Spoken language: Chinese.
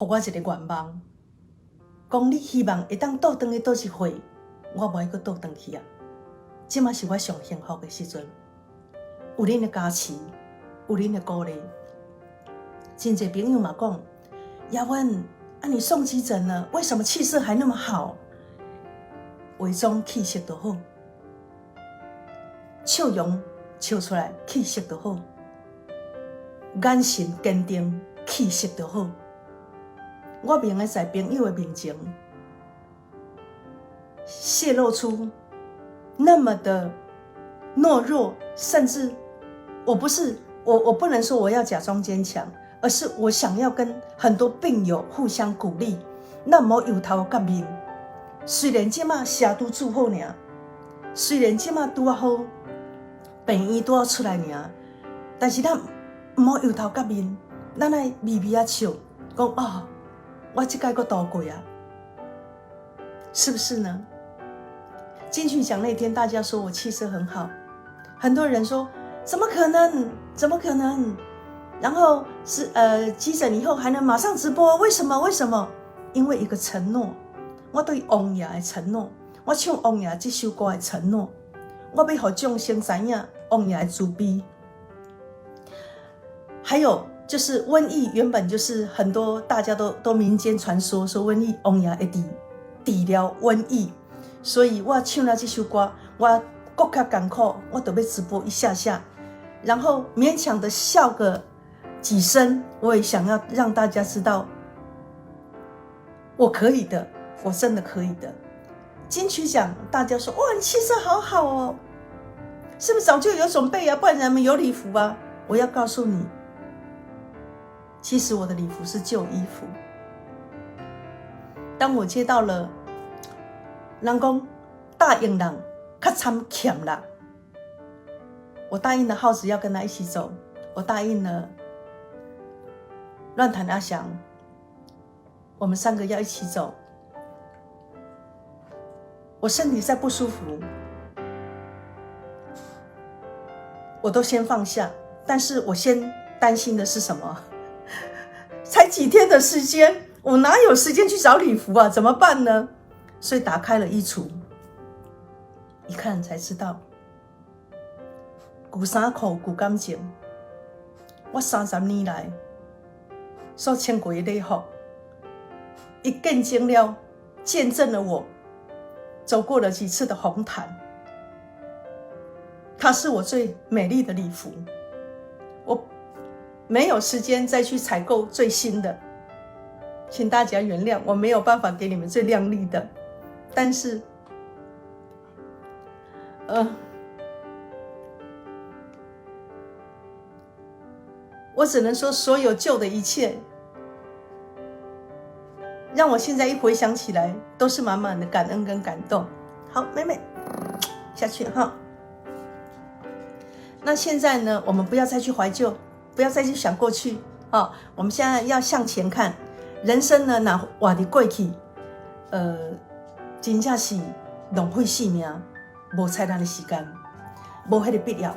给我一个愿望，讲你希望会当倒转去倒一回，我无爱阁倒转去啊。即嘛是我上幸福的时阵，有恁的加持，有恁的鼓励。真侪朋友嘛讲，雅文啊，你送急诊了，为什么气色还那么好？伪装气色就好，笑容笑出来，气色就好，眼神坚定，气色就好。我明会在朋友的面前泄露出那么的懦弱，甚至我不能说我要假装坚强，而是我想要跟很多病友互相鼓励，咱唔好由头到面。虽然即马社拄治好尔，虽然即马拄啊好，病院拄啊出来尔，但是咱唔好由头到面，咱来微微啊笑，讲哦，我这届阁度过啊，是不是呢？金曲奖那天，大家说我气色很好，很多人说怎么可能？怎么可能？然后是急诊以后还能马上直播，为什么？为什么？因为一个承诺，我对王爷的承诺，我唱王爷这首歌的承诺，我要让众生知影王爷的慈悲。还有就是瘟疫，原本就是很多大家都民间传说说瘟疫王爷会治疗瘟疫，所以我唱了这首歌，我更加艰苦，我就要直播一下下，然后勉强的笑个几声，我也想要让大家知道，我可以的，我真的可以的。金曲奖大家说哇，你气色好好哦，是不是早就有准备啊？不然咱们有礼服啊。我要告诉你，其实我的礼服是旧衣服。当我接到了人讲答应人较参欠啦，我答应了浩子要跟他一起走，我答应了乱弹阿翔，我们3个要一起走。我身体再不舒服，我都先放下，但是我先担心的是什么？才几天的时间，我哪有时间去找礼服啊？怎么办呢？所以打开了衣橱，一看才知道，旧衫裤、旧感情，我30年来所穿过的礼服，一见证了我走过了几次的红毯，它是我最美丽的礼服。我没有时间再去采购最新的，请大家原谅，我没有办法给你们最亮丽的，但是我只能说所有旧的一切，让我现在一回想起来都是满满的感恩跟感动。好，妹妹下去哈。那现在呢，我们不要再去怀旧，不要再去想过去哦，我们现在要向前看。人生呢，若活伫过去，真正是浪费生命，无采咱的时间，无迄个必要。